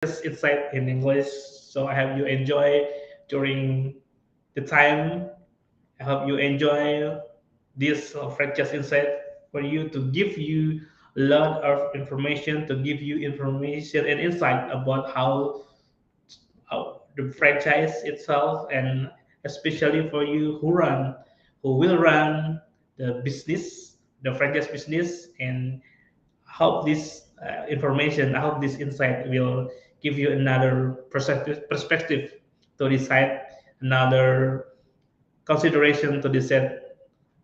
this insight in English. So I hope you enjoy during the time. I hope you enjoy this franchise insight for you to give you a lot of information, to give you information and insight about how the franchise itself, and especially for you who will run the business, the franchise business, and hope this information, I hope this insight will give you another perspective to decide, another consideration to decide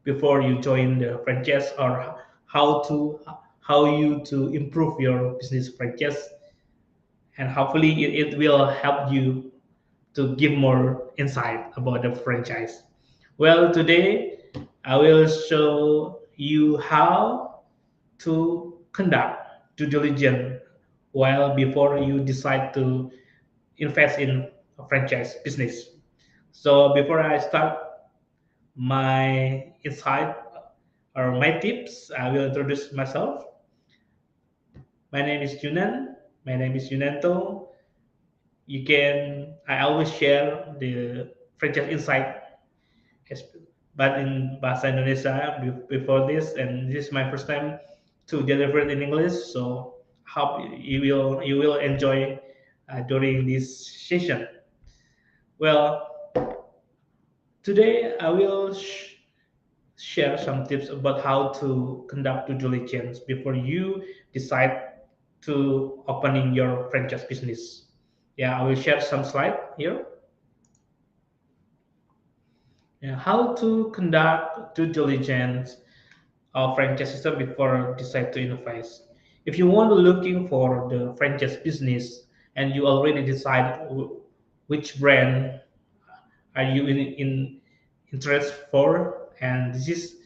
before you join the franchise, or how to how you to improve your business franchise, and hopefully it will help you to give more insight about the franchise. Well, today I will show you how to conduct due diligence while before you decide to invest in a franchise business. So before I start my insight or my tips, I will introduce myself. My name is Junan. My name is Junanto. I always share the franchise insight, but in Bahasa Indonesia before this, and this is my first time to deliver it in English. So hope you will enjoy during this session. Well, today I will share some tips about how to conduct due diligence before you decide to opening your franchise business. Yeah, I will share some slide here. Yeah, how to conduct due diligence of franchise system before decide to invest. If you want to looking for the franchise business and you already decide which brand are you in interest for, and this is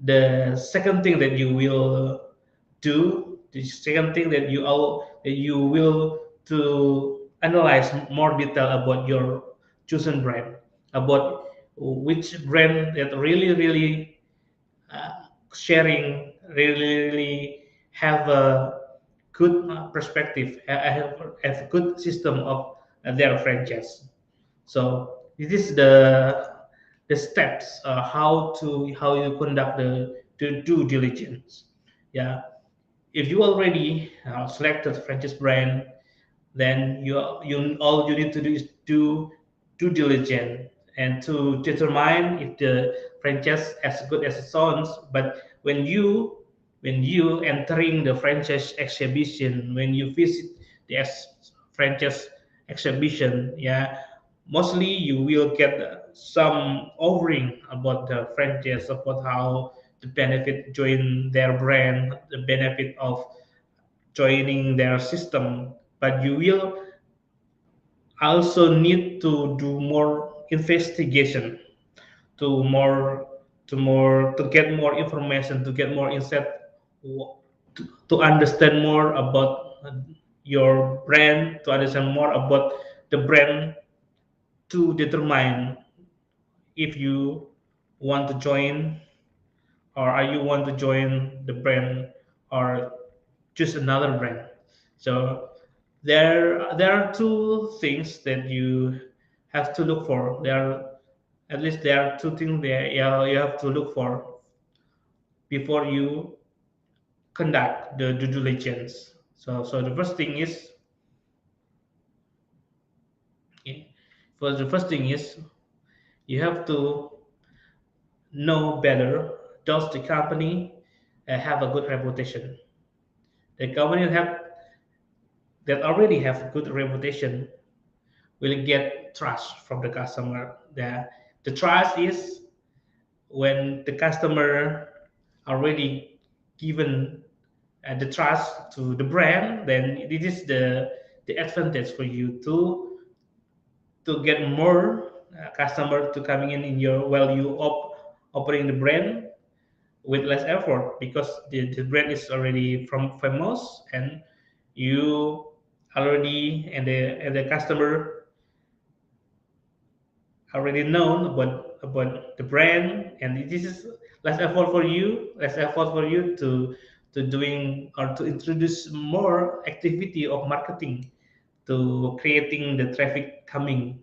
the second thing that you will do. The second thing that you will to analyze more detail about your chosen brand, about which brand that really sharing, really have a good perspective, have a good system of their franchise. So this is the steps, how you conduct the due diligence. Yeah, if you already selected franchise brand, then you all you need to do is do due diligence and to determine if the franchise as good as it sounds. But when you entering the franchise exhibition, when you visit the franchise exhibition, yeah, mostly you will get some offering about the franchise, about how the benefit join their brand, the benefit of joining their system. But you will also need to do more investigation, to more to get more information, to get more insight, to understand more about your brand, to understand more about the brand, to determine if you want to join, or are you want to join the brand, or just another brand. So there are two things that you have to look for. There are two things there you have to look for before you conduct the due diligence. So the first thing is, okay, for the first thing is you have to know better, does the company have a good reputation. The company that already have a good reputation will get trust from the customer. The trust is when the customer already given the trust to the brand, then this is the advantage for you to get more customer to coming in your, while you operating the brand with less effort, because the brand is already from famous, and you already, and the customer already known about the brand, and this is less effort for you to doing or to introduce more activity of marketing to creating the traffic coming.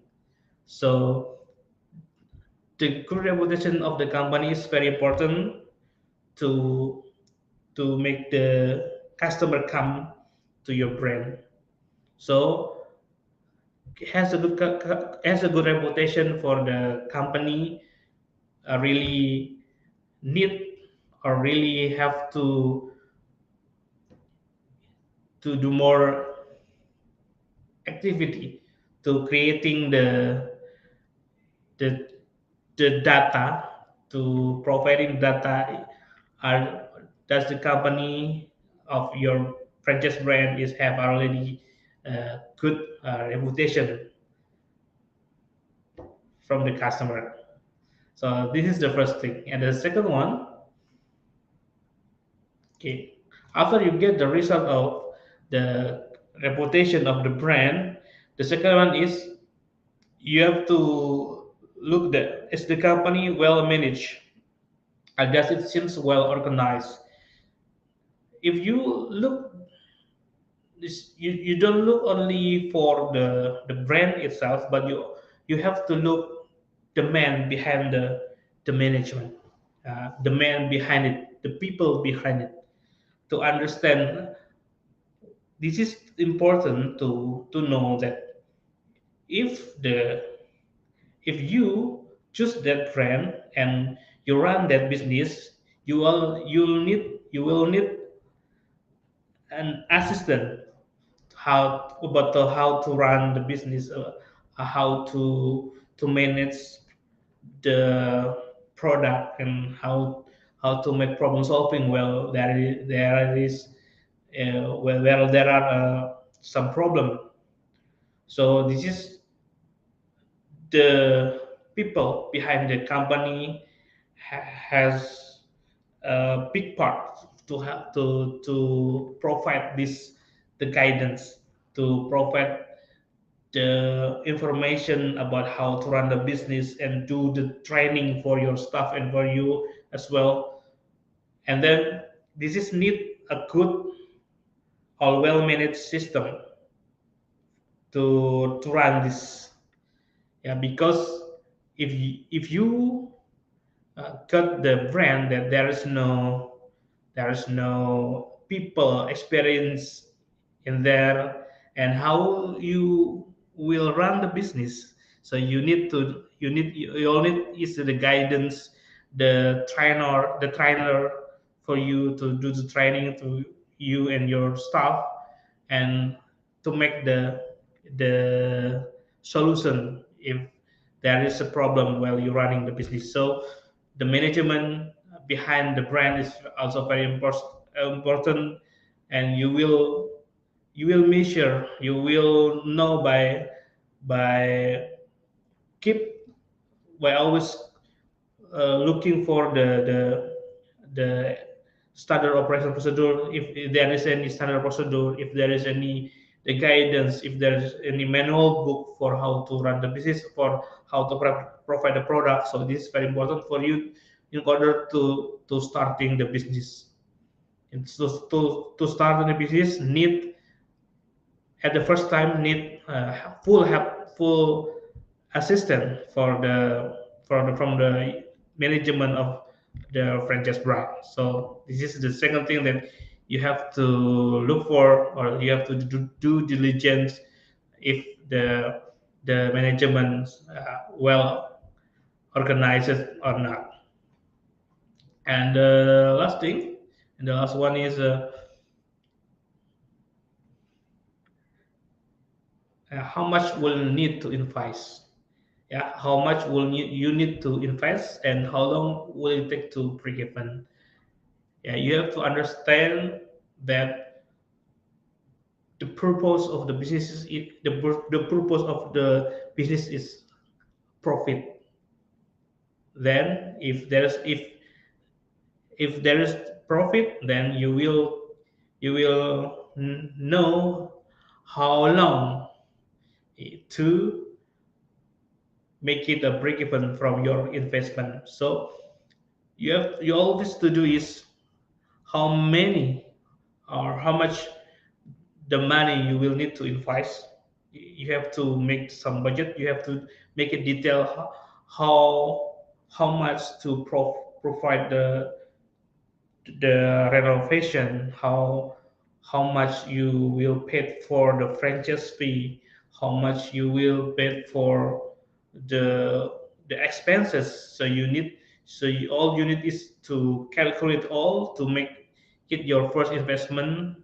So the good reputation of the company is very important to make the customer come to your brand. So has a has a good reputation for the company. Really need or really have to do more activity to creating the the data, to providing data. Are Does the company of your franchise brand is have already good reputation from the customer? So this is the first thing. And the second one, okay, after you get the result of the reputation of the brand, the second one is you have to look that is the company well managed. Does it seems well organized? If you look this, you don't look only for the brand itself, but you have to look the man behind the management, the man behind it, the people behind it, to understand. This is important to know that if the if you choose that brand and you run that business, you will need an assistant how to run the business, how to manage the product, and how to make problem solving. Well, there is where there are some problem. So this is the people behind the company has a big part to have to provide this the guidance, to provide the information about how to run the business and do the training for your staff and for you as well. And then this is need a good or well managed system to run this. Yeah, because if you cut the brand that there is no people experience in there, and how you will run the business. So you all need is the guidance, the trainer for you to do the training to you and your staff, and to make the solution if there is a problem while you're running the business. So the management behind the brand is also very important, and you will measure, you will know by keep by always looking for the standard operation procedure. If there is any standard procedure, if there is any the guidance, if there is any manual book for how to run the business, for how to provide the product. So this is very important for you in order to starting the business. And so to start the business need at the first time need full help, full assistant from the management of the franchise brand. So this is the second thing that you have to look for, or you have to do diligence if the management well organized or not. And the last thing, and the last one is how much will need to invest. Yeah, how much will you need to invest, and how long will it take to break even? Yeah, you have to understand that the purpose of the business is the purpose of the business is profit. Then if there is profit, then you will know how long to make it a break even from your investment. So you always to do is how many or how much the money you will need to invest. you have to make some budget. You have to make a detail how how much to provide the renovation, how much you will pay for the franchise fee, how much you will pay for the the expenses. So you need all you need is to calculate all to make it your first investment,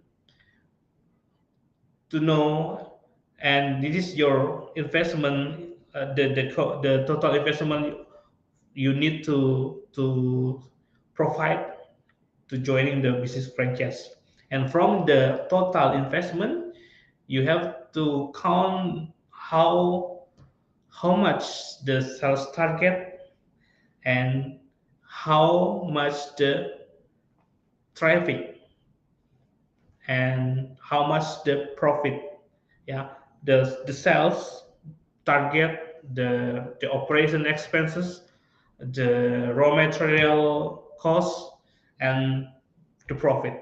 to know, and this is your investment, the total investment you need to provide to joining the business franchise. And from the total investment, you have to count how much the sales target and how much the traffic and how much the profit. Yeah, the sales target, the operation expenses, the raw material cost, and the profit.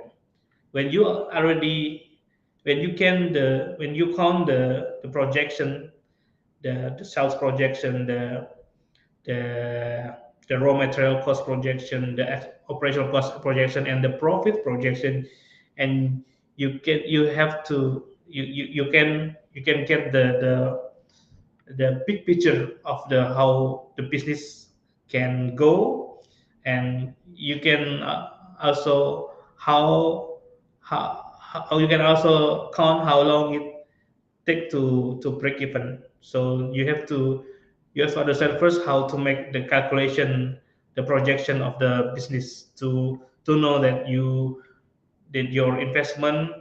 When you already when you count the projection, the sales projection, the the raw material cost projection, the operational cost projection, and the profit projection, and you have to you can get the big picture of the how the business can go, and you can also how you can also count how long it take to break even. So you have to understand first how to make the calculation, the projection of the business to know that you that your investment,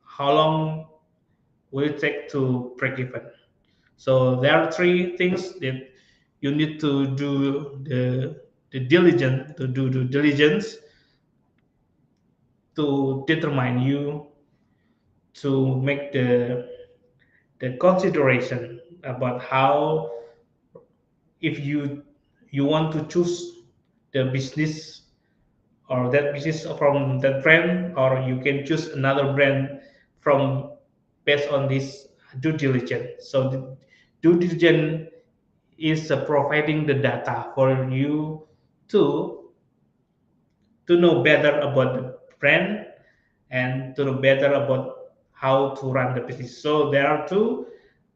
how long will it take to break even. So there are three things that you need to do the diligence to do the diligence to determine you to make the consideration about how, if you want to choose the business or that business from that brand, or you can choose another brand from based on this due diligence. So the due diligence is providing the data for you to to know better about the brand and to know better about how to run the business. So there are two.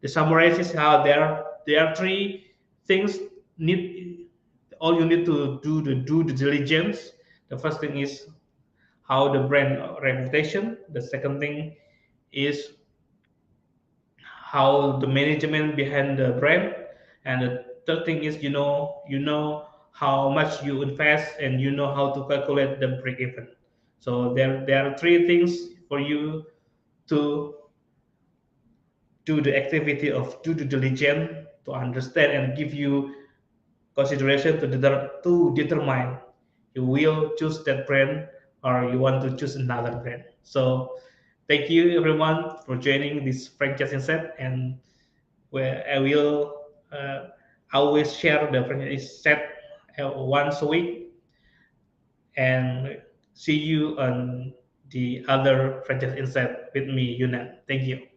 The summary is how there are three things need. All you need to do to do the diligence. The first thing is how the brand reputation. The second thing is how the management behind the brand, and the third thing is you know how much you invest, and you know how to calculate the break even. So there are three things for you to do the activity of due diligence, to understand and give you consideration to determine you will choose that brand or you want to choose another brand. So thank you everyone for joining this franchising set, and where I will always share the franchise set once a week, and see you on the other franchise insight with me, Yunan. Thank you.